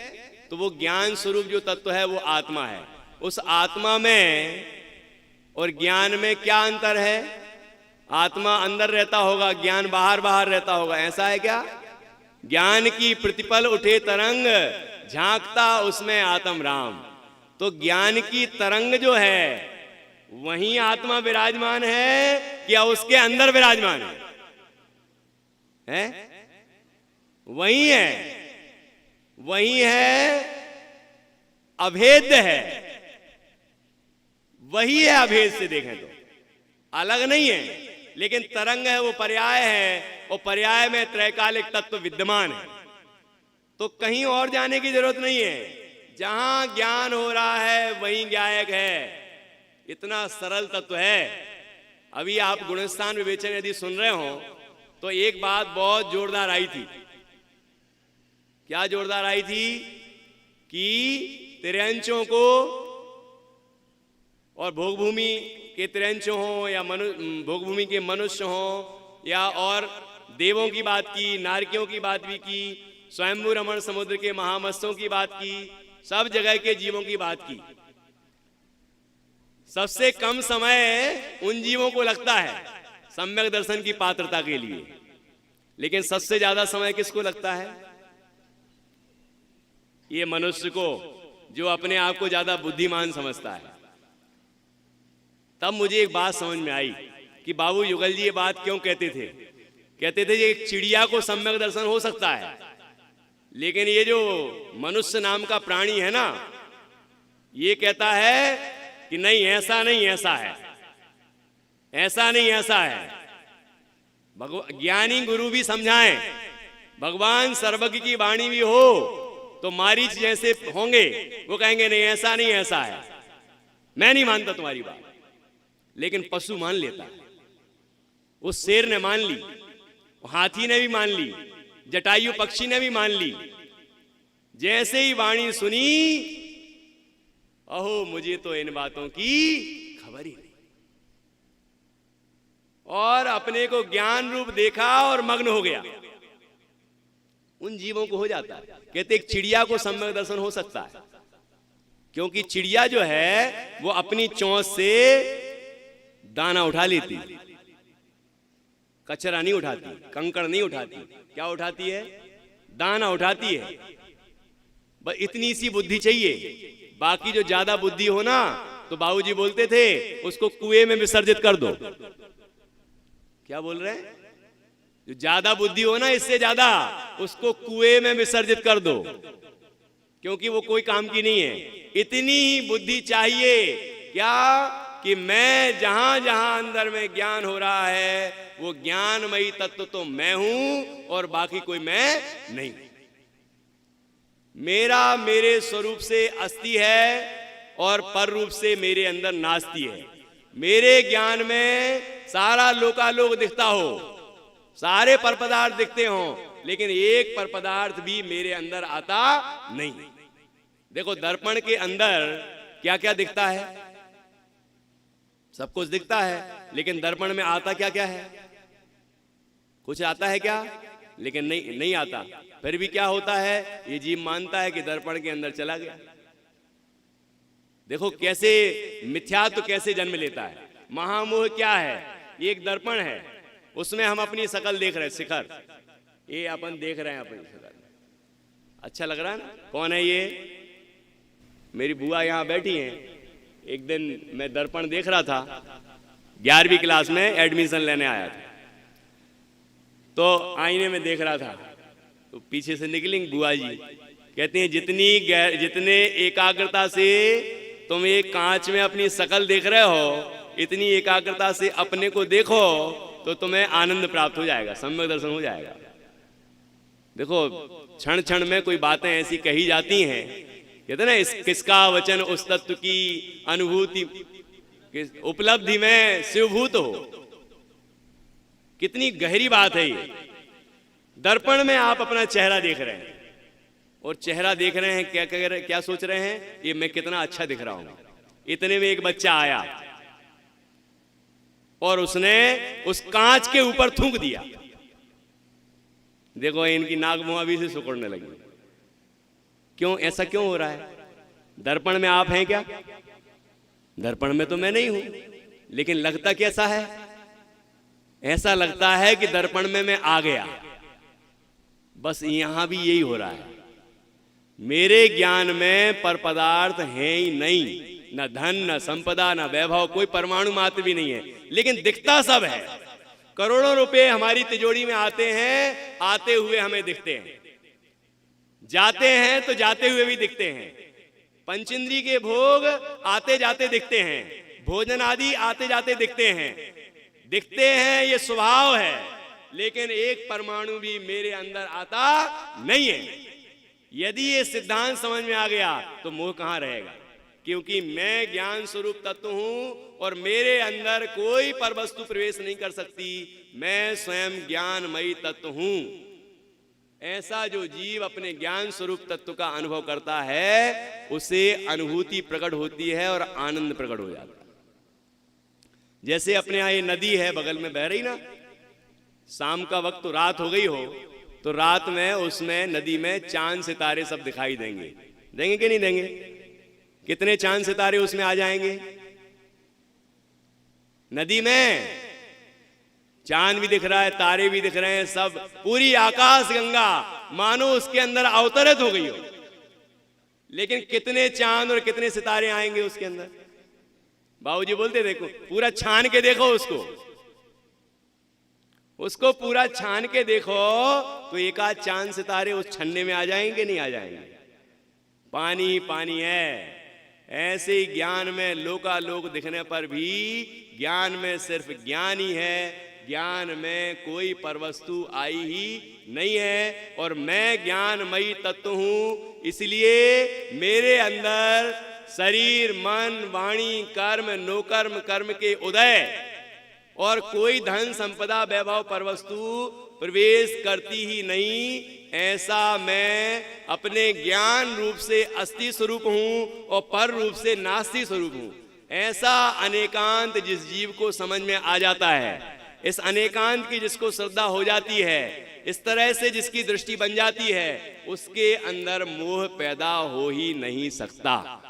[SPEAKER 1] तो वो ज्ञान स्वरूप जो तत्व है वो आत्मा है। उस आत्मा में और ज्ञान में क्या अंतर है? आत्मा अंदर रहता होगा, ज्ञान बाहर बाहर रहता होगा, ऐसा है क्या? ज्ञान की प्रतिपल उठे तरंग, झांकता उसमें आत्म राम। तो ज्ञान की तरंग जो है वहीं आत्मा विराजमान है या उसके अंदर विराजमान है? वही है, वही है, अभेद्य है, वही है। अभेद से देखें तो अलग नहीं है, लेकिन तरंग है वो पर्याय है, और पर्याय में त्रैकालिक तत्व विद्यमान है। तो कहीं और जाने की जरूरत नहीं है, जहां ज्ञान हो रहा है वहीं गायक है। इतना सरल तत्व है। अभी आप गुणस्थान विवेचन यदि सुन रहे हो तो एक बात बहुत जोरदार आई थी। क्या जोरदार आई थी? कि तिर्यंचों को और भोगभूमि के तिर्यंचों हो या भोगभूमि के मनुष्य हो या और देवों की बात की, नारकियों की बात भी की, स्वयंभू रमण समुद्र के महामस्तों की बात की, सब जगह के जीवों की बात की। सबसे कम समय उन जीवों को लगता है सम्यक दर्शन की पात्रता के लिए, लेकिन सबसे ज्यादा समय किसको लगता है? ये मनुष्य को, जो अपने आप को ज्यादा बुद्धिमान समझता है। तब मुझे एक बात समझ में आई कि बाबू युगल जी ये बात क्यों कहते थे। कहते थे कि एक चिड़िया को सम्यक दर्शन हो सकता है, लेकिन ये जो मनुष्य नाम का प्राणी है ना, ये कहता है कि नहीं, ऐसा नहीं, ऐसा है, ऐसा नहीं, ऐसा है। ज्ञानी गुरु भी समझाएं, भगवान सर्वज्ञ की वाणी भी हो तो मारीच जैसे होंगे, वो कहेंगे नहीं, ऐसा नहीं, ऐसा है, मैं नहीं मानता तुम्हारी बात। लेकिन पशु मान लेता है। उस शेर ने मान ली, हाथी ने भी मान ली, जटायु पक्षी ने भी मान ली। जैसे ही वाणी सुनी, अहो मुझे तो इन बातों की खबर ही नहीं, और अपने को ज्ञान रूप देखा और मग्न हो गया। उन जीवों को हो जाता है। कहते एक चिड़िया को सम्यक दर्शन हो सकता है, क्योंकि चिड़िया जो है वो अपनी चोंच से दाना उठा लेती, कचरा नहीं उठाती, कंकड़ नहीं उठाती। क्या उठाती है? दाना उठाती है। बस इतनी सी बुद्धि चाहिए। बाकी जो ज्यादा बुद्धि हो ना, तो बाबूजी बोलते थे उसको कुएं में विसर्जित कर दो। क्या बोल रहे हैं? जो ज्यादा बुद्धि हो ना, इससे ज्यादा, उसको कुएं में विसर्जित कर दो, क्योंकि वो कोई काम की नहीं है। इतनी ही बुद्धि चाहिए क्या कि मैं जहां जहां अंदर में ज्ञान हो रहा है वो ज्ञानमयी तत्व तो मैं हूं और बाकी कोई मैं नहीं। मेरा मेरे स्वरूप से अस्थि है और पर रूप से मेरे अंदर नास्ति है। मेरे ज्ञान में सारा लोकालोक दिखता हो, सारे पर पदार्थ दिखते हो, लेकिन एक पर पदार्थ भी मेरे अंदर आता नहीं। देखो दर्पण के अंदर क्या क्या दिखता है? सब कुछ दिखता है, लेकिन दर्पण में आता क्या क्या है? कुछ आता है क्या? लेकिन नहीं आता। फिर भी क्या होता है? ये जीव मानता है कि दर्पण के अंदर चला गया। देखो कैसे मिथ्यात्व कैसे जन्म लेता है। महामोह क्या है? ये एक दर्पण है, उसमें हम अपनी शकल देख रहे हैं, शिखर, ये अपन देख रहे हैं अपनी शकल। अच्छा लग रहा है ना? कौन है ये? मेरी बुआ यहाँ बैठी हैं। एक दिन मैं दर्पण देख रहा था, 11वीं क्लास में एडमिशन लेने आया था, तो आईने में देख रहा था, तो पीछे से निकलेंगे बुआ जी, कहते हैं जितने एकाग्रता से तुम एक कांच में अपनी शकल देख रहे हो, इतनी एकाग्रता से अपने को देखो तो तुम्हें आनंद प्राप्त हो जाएगा, सम्यक दर्शन हो जाएगा। देखो क्षण क्षण में कोई बातें ऐसी कही जाती हैं, कहते ना किसका वचन उस तत्व की अनुभूति उपलब्धि में शिवभूत हो। कितनी गहरी बात है ये। दर्पण में आप अपना चेहरा देख रहे हैं, और चेहरा देख रहे हैं क्या सोच रहे हैं? ये मैं कितना अच्छा दिख रहा हूं। इतने में एक बच्चा आया और उसने उस कांच के ऊपर थूक दिया। देखो इनकी नाक मुंह अभी से सिकुड़ने लगी। क्यों? ऐसा क्यों हो रहा है? दर्पण में आप हैं क्या? दर्पण में तो मैं नहीं हूं, लेकिन लगता कैसा है? ऐसा लगता है कि दर्पण में मैं आ गया। बस यहां भी यही हो रहा है। मेरे ज्ञान में पर पदार्थ है ही नहीं, न धन, न संपदा, न वैभव, कोई परमाणु मात्र भी नहीं है, लेकिन दिखता सब है। करोड़ों रुपए हमारी तिजोरी में आते हैं, आते हुए हमें दिखते हैं, जाते हैं तो जाते हुए भी दिखते हैं। पंचेंद्री के भोग आते जाते दिखते हैं, भोजन आदि आते जाते दिखते हैं, ये स्वभाव है, लेकिन एक परमाणु भी मेरे अंदर आता नहीं है। यदि ये सिद्धांत समझ में आ गया तो मोह कहां रहेगा, क्योंकि मैं ज्ञान स्वरूप तत्व हूं और मेरे अंदर कोई परवस्तु प्रवेश नहीं कर सकती, मैं स्वयं ज्ञानमयी तत्व हूं। ऐसा जो जीव अपने ज्ञान स्वरूप तत्व का अनुभव करता है उसे अनुभूति प्रकट होती है और आनंद प्रकट हो जाता है। जैसे अपने यहाँ ये नदी है बगल में बह रही ना, शाम का वक्त तो रात हो गई हो तो रात में उसमें नदी में चांद सितारे सब दिखाई देंगे, देंगे कि नहीं देंगे? कितने चांद सितारे उसमें आ जाएंगे? नदी में चांद भी दिख रहा है, तारे भी दिख रहे हैं, सब पूरी आकाश गंगा मानो उसके अंदर अवतरित हो गई हो। लेकिन कितने चांद और कितने सितारे आएंगे उसके अंदर? बाबूजी बोलते देखो पूरा छान के देखो उसको पूरा छान के देखो तो एक आध चांद सितारे उस छन्ने में आ जाएंगे, नहीं आ जाएंगे? पानी पानी है। ऐसे ही ज्ञान में लोकालोक दिखने पर भी ज्ञान में सिर्फ ज्ञान ही है, ज्ञान में कोई परवस्तु आई ही नहीं है। और मैं ज्ञानमयी तत्व हूं, इसलिए मेरे अंदर शरीर मन वाणी कर्म नोकर्म कर्म के उदय और कोई धन संपदा वैभव परवस्तु प्रवेश करती ही नहीं। ऐसा मैं अपने ज्ञान रूप से अस्थि स्वरूप हूं और पर रूप से नास्ति स्वरूप हूं। ऐसा अनेकांत जिस जीव को समझ में आ जाता है, इस अनेकांत की जिसको श्रद्धा हो जाती है, इस तरह से जिसकी दृष्टि बन जाती है, उसके अंदर मोह पैदा हो ही नहीं सकता।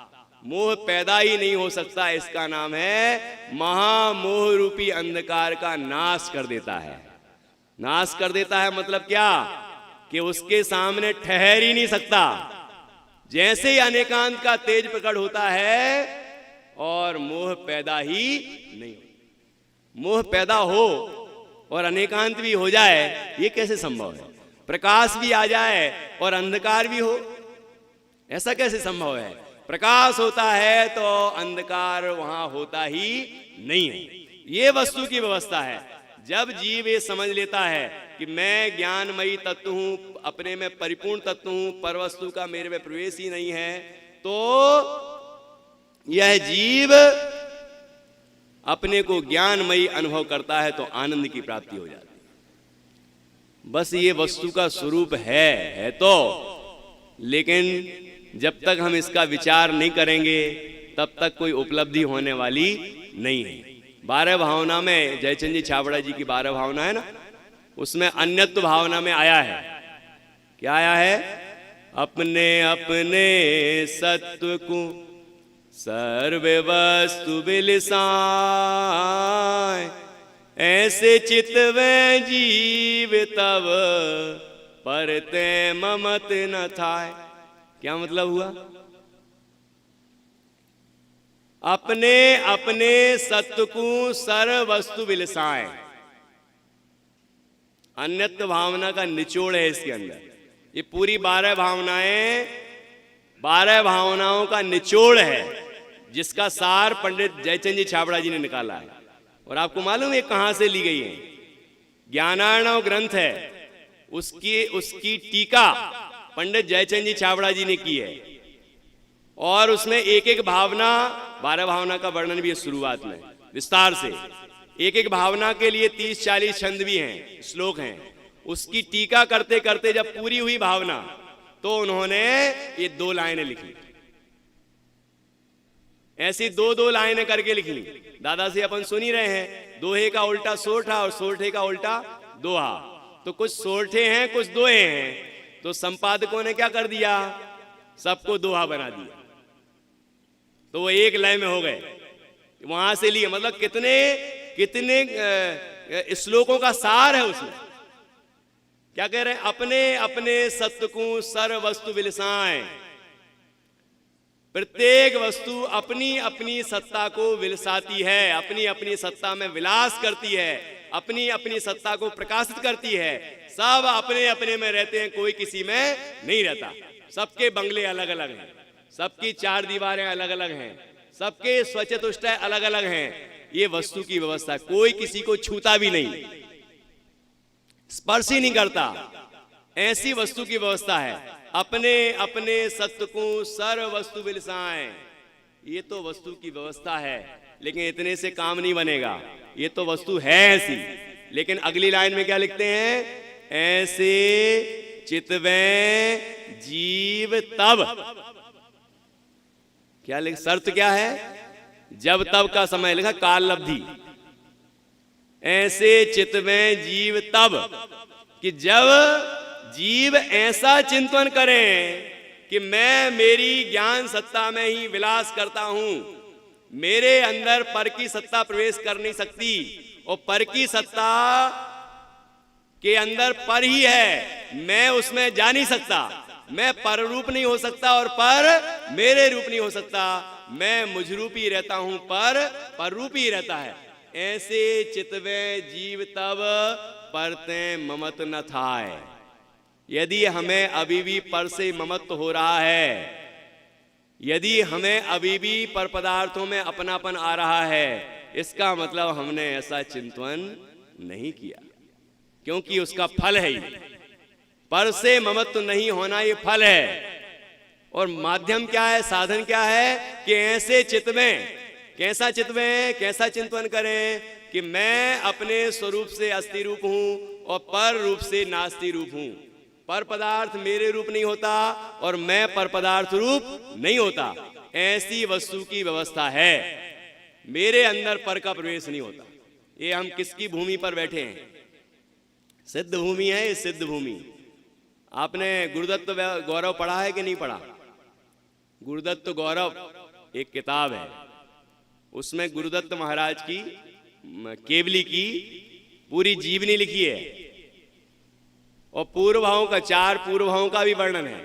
[SPEAKER 1] मोह पैदा ही नहीं हो सकता। इसका नाम है महामोह रूपी अंधकार का नाश कर देता है। नाश कर देता है मतलब क्या कि उसके सामने ठहर ही नहीं सकता। जैसे ही अनेकांत का तेज प्रकट होता है और मोह पैदा ही नहीं। मोह पैदा हो और अनेकांत भी हो जाए, ये कैसे संभव है? प्रकाश भी आ जाए और अंधकार भी हो, ऐसा कैसे संभव है? प्रकाश होता है तो अंधकार वहां होता ही नहीं है। ये वस्तु की व्यवस्था है। जब जीव ये समझ लेता है कि मैं ज्ञानमयी तत्व हूं, अपने में परिपूर्ण तत्व हूं, परवस्तु का मेरे में प्रवेश ही नहीं है, तो यह जीव अपने को ज्ञानमयी अनुभव करता है तो आनंद की प्राप्ति हो जाती है। बस ये वस्तु का स्वरूप है तो, लेकिन जब तक हम इसका विचार नहीं करेंगे तब तक कोई उपलब्धि होने वाली नहीं है। 12 भावना में जयचंद जी छाबड़ा जी की 12 भावना है ना, उसमें अन्यत्व भावना में आया है। क्या आया है? अपने अपने सत्व को सर्व वस्तु बिलसाए, ऐसे चितवे जीव तब परते ममत न थाए। क्या मतलब हुआ? अपने अपने सत्व को सर्व वस्तु बिलसाए। अन्यत्व भावना का निचोड़ है इसके अंदर। ये पूरी 12 भावनाएं 12 भावनाओं का निचोड़ है, जिसका सार पंडित जयचंद जी छाबड़ा जी ने निकाला है। और आपको मालूम है कहां से ली गई है? ज्ञानार्णव ग्रंथ है, उसकी टीका पंडित जयचंद जी छाबड़ा जी ने की है। और उसमें एक एक भावना, 12 भावना का वर्णन भी है शुरुआत में विस्तार से। एक एक भावना के लिए 30-40 छंद भी हैं, श्लोक हैं। उसकी टीका करते करते जब पूरी हुई भावना तो उन्होंने ये 2 लाइनें लिखी। ऐसी 2-2 लाइनें करके लिखी। दादा से अपन सुन ही रहे हैं, दोहे का उल्टा सोठा और सोठे का उल्टा दोहा। तो कुछ सोठे हैं कुछ दोहे हैं, तो संपादकों ने क्या कर दिया? सबको दोहा बना दिया, तो वो एक लय में हो गए। वहां से लिए, मतलब कितने श्लोकों का सार है उसमें। क्या कह रहे हैं? अपने अपने सत्व को सर्व वस्तु विलसाएं। प्रत्येक वस्तु अपनी अपनी सत्ता को विलसाती है, अपनी अपनी सत्ता में विलास करती है, अपनी अपनी सत्ता को प्रकाशित करती है। सब अपने अपने में रहते हैं, कोई किसी में नहीं रहता। सबके बंगले अलग अलग हैं, सबकी 4 दीवारें अलग अलग हैं, सबके स्वचतुष्टय अलग अलग हैं। ये वस्तु की व्यवस्था, कोई किसी को छूता भी नहीं, स्पर्श ही नहीं करता, ऐसी वस्तु की व्यवस्था है। अपने अपने सत्य को सर्व वस्तु बिलसाएं। ये तो वस्तु की व्यवस्था है, लेकिन इतने से काम नहीं बनेगा। ये तो वस्तु है ऐसी, लेकिन अगली लाइन में क्या लिखते हैं? ऐसे चितवें जीव तब। क्या लिख, शर्त क्या है? जब तब का समय लिखा, काल लब्धि। ऐसे चितवें जीव तब, कि जब जीव ऐसा चिंतन करें कि मैं मेरी ज्ञान सत्ता में ही विलास करता हूं, मेरे अंदर पर की सत्ता प्रवेश कर नहीं सकती, और पर की सत्ता के अंदर पर ही है, मैं उसमें जा नहीं सकता, मैं पर रूप नहीं हो सकता और पर मेरे रूप नहीं हो सकता, मैं मुझ रूप ही रहता हूं, पर रूप ही रहता है। ऐसे चितवे जीव तब परते ममत न थाए। यदि हमें अभी भी पर से ममत्व हो रहा है, यदि हमें अभी भी पर पदार्थों में अपनापन आ रहा है, इसका मतलब हमने ऐसा चिंतन नहीं किया, क्योंकि उसका फल है ही। पर से ममत्व नहीं होना ये फल है। और माध्यम क्या है, साधन क्या है? कि ऐसे चित्त में, कैसा चित्त में, कैसा चिंतन करें कि मैं अपने स्वरूप से अस्थि रूप हूं और पर रूप से नास्ति रूप हूं। पर पदार्थ मेरे रूप नहीं होता और मैं पर पदार्थ रूप नहीं होता। ऐसी वस्तु की व्यवस्था है, मेरे अंदर पर का प्रवेश नहीं होता। ये हम किसकी भूमि पर बैठे हैं? सिद्ध भूमि है, ये सिद्ध भूमि। आपने गुरुदत्त गौरव पढ़ा है कि नहीं पढ़ा? गुरुदत्त गौरव एक किताब है, उसमें गुरुदत्त महाराज की केवली की पूरी जीवनी लिखी है, और पूर्व भावों का, 4 पूर्व भावों का भी वर्णन है।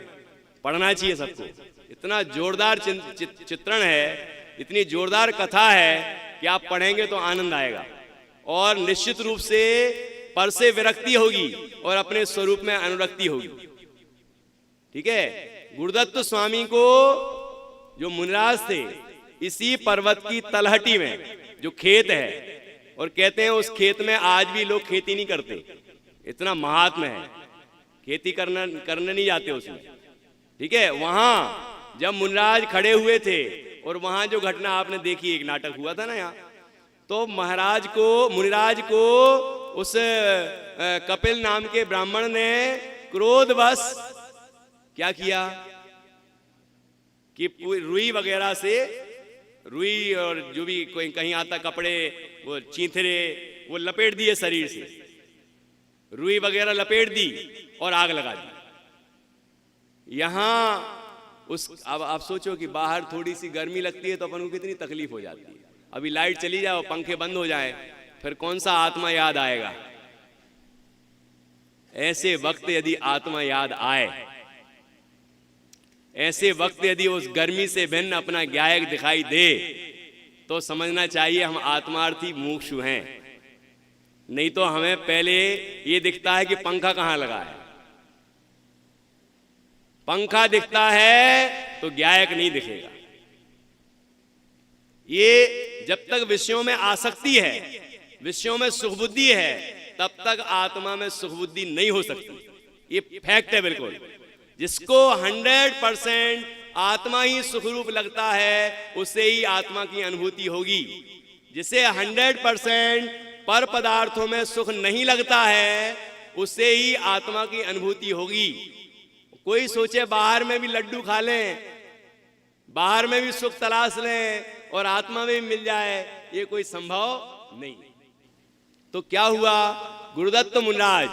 [SPEAKER 1] पढ़ना चाहिए सबको। इतना जोरदार चित्रण है, इतनी जोरदार कथा है कि आप पढ़ेंगे तो आनंद आएगा, और निश्चित रूप से पर से विरक्ति होगी और अपने स्वरूप में अनुरक्ति होगी। ठीक है? गुरुदत्त स्वामी को जो मुनिराज थे, इसी पर्वत की तलहटी में जो खेत है, और कहते हैं उस खेत में आज भी लोग खेती नहीं करते, इतना महात्मा है, खेती करने नहीं जाते उसमें। ठीक है? वहां जब मुनिराज खड़े हुए थे, और वहां जो घटना आपने देखी, एक नाटक हुआ था ना यहाँ, तो मुनिराज को उस कपिल नाम के ब्राह्मण ने क्रोधवश क्या किया कि रुई वगैरह से, रुई और जो भी कोई कहीं आता कपड़े, वो चींथरे, वो लपेट दिए शरीर से, रुई वगैरह लपेट दी और आग लगा दी। यहां अब आप सोचो कि बाहर थोड़ी सी गर्मी लगती है तो अपन को कितनी तकलीफ हो जाती है। अभी लाइट चली जाए और पंखे बंद हो जाए, फिर कौन सा आत्मा याद आएगा? ऐसे वक्त यदि आत्मा याद आए, ऐसे वक्त यदि उस गर्मी से भिन्न अपना ज्ञायक दिखाई दे, तो समझना चाहिए हम आत्मार्थी मुमुक्षु हैं। नहीं तो हमें पहले ये दिखता है कि पंखा कहां लगा है। पंखा दिखता है तो ज्ञायक नहीं दिखेगा। ये जब तक विषयों में आसक्ति है, विषयों में सुख बुद्धि है, तब तक आत्मा में सुख बुद्धि नहीं हो सकती। ये फैक्ट है बिल्कुल। जिसको 100% आत्मा ही सुखरूप लगता है, उससे ही आत्मा की अनुभूति होगी। जिसे 100% पर पदार्थों में सुख नहीं लगता है, उससे ही आत्मा की अनुभूति होगी। कोई सोचे बाहर में भी लड्डू खा लें, बाहर में भी सुख तलाश लें और आत्मा में भी मिल जाए, ये कोई संभव नहीं। तो क्या हुआ? गुरुदत्त मुनिराज,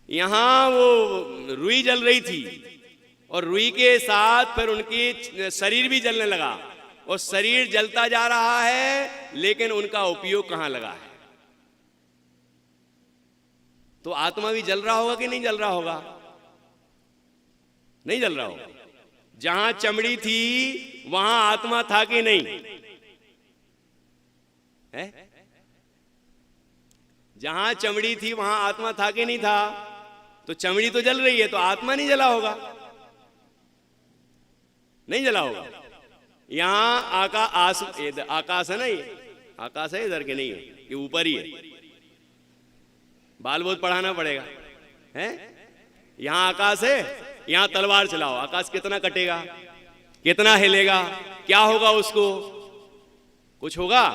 [SPEAKER 1] यहां वो रुई जल रही थी, और रुई के साथ फिर उनकी शरीर भी जलने लगा, और शरीर जलता जा रहा है, लेकिन उनका उपयोग कहां लगा है? तो आत्मा भी जल रहा होगा कि नहीं जल रहा होगा? नहीं जल रहा होगा। जहां चमड़ी थी वहां आत्मा था कि नहीं है? जहां चमड़ी थी वहां आत्मा था कि नहीं था? तो चमड़ी तो जल रही है, तो आत्मा नहीं जला होगा, नहीं जला होगा। यहां आकाश है ना, ये आकाश है, इधर के नहीं है, ये ऊपर ही है। बाल बहुत पढ़ाना पड़ेगा, है? यहां आकाश है, यहां तलवार चलाओ, आकाश कितना कटेगा, कितना हिलेगा, क्या होगा उसको, कुछ होगा?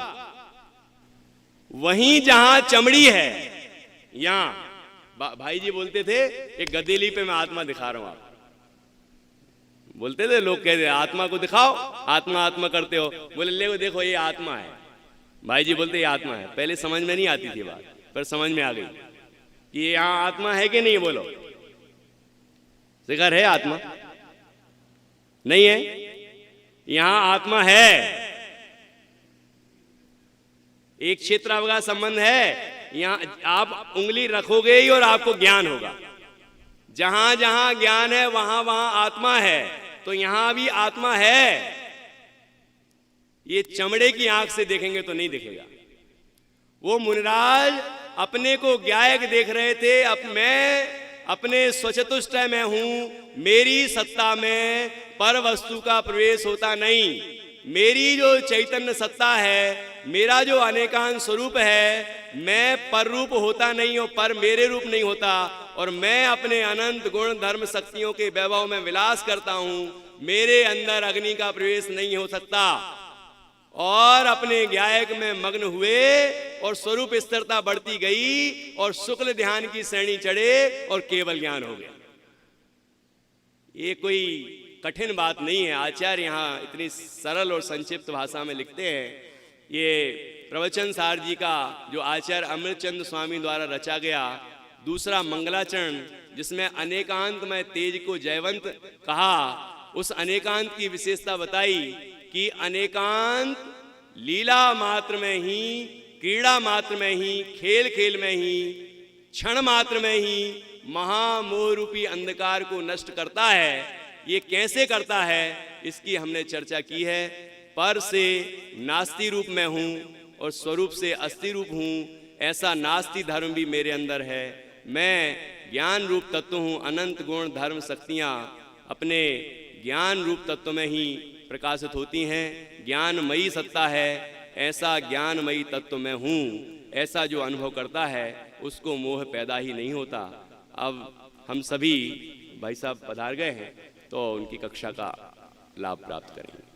[SPEAKER 1] वहीं जहां चमड़ी है, यहां भाई जी बोलते थे एक गदेली पे मैं आत्मा दिखा रहा हूं, आप बोलते थे, लोग कहते आत्मा को दिखाओ, आत्मा आत्मा करते हो, बोले ले देखो ये आत्मा है। भाई जी बोलते ये आत्मा है। पहले समझ में नहीं आती थी बात, पर समझ में आ गई कि ये यहां आत्मा है कि नहीं, बोलो जिक्र है आत्मा नहीं है, यहां आत्मा है, एक क्षेत्र का संबंध है, यहां आप उंगली रखोगे ही और आपको ज्ञान होगा। जहां जहां ज्ञान है वहां वहां आत्मा है, तो यहां भी आत्मा है। ये चमड़े की आंख से देखेंगे तो नहीं दिखेगा। वो मुनिराज अपने को ज्ञायक देख रहे थे, अब मैं अपने स्वचतुष्टय में हूं, मेरी सत्ता में पर वस्तु का प्रवेश होता नहीं, मेरी जो चैतन्य सत्ता है, मेरा जो अनेकांत स्वरूप है, मैं पर रूप होता नहीं और पर मेरे रूप नहीं होता, और मैं अपने अनंत गुण धर्म शक्तियों के वैभव में विलास करता हूं, मेरे अंदर अग्नि का प्रवेश नहीं हो सकता। और अपने ज्ञायक में मग्न हुए और स्वरूप स्थिरता बढ़ती गई और शुक्ल ध्यान की श्रेणी चढ़े और केवल ज्ञान हो गया। ये कोई कठिन बात नहीं है, आचार्य यहाँ इतनी सरल और संक्षिप्त भाषा में लिखते हैं। ये प्रवचन सार जी का जो आचार्य अमृतचंद स्वामी द्वारा रचा गया दूसरा मंगलाचरण, जिसमें अनेकांत में तेज को जयवंत कहा, उस अनेकांत की विशेषता बताई कि अनेकांत लीला मात्र में ही, क्रीड़ा मात्र में ही, खेल खेल में ही, क्षण मात्र में ही महामोह रूपी अंधकार को नष्ट करता है। ये कैसे करता है इसकी हमने चर्चा की है। पर से नास्ति रूप में हूँ और स्वरूप से अस्थि रूप हूँ, ऐसा नास्ति धर्म भी मेरे अंदर है। मैं ज्ञान रूप तत्व हूँ, अनंत गुण धर्म शक्तियाँ अपने ज्ञान रूप तत्व में ही प्रकाशित होती हैं। ज्ञानमयी सत्ता है, ऐसा ज्ञानमयी तत्व में हूँ, ऐसा जो अनुभव करता है उसको मोह पैदा ही नहीं होता। अब हम सभी भाई साहब पधार गए हैं तो उनकी कक्षा का लाभ प्राप्त करेंगे।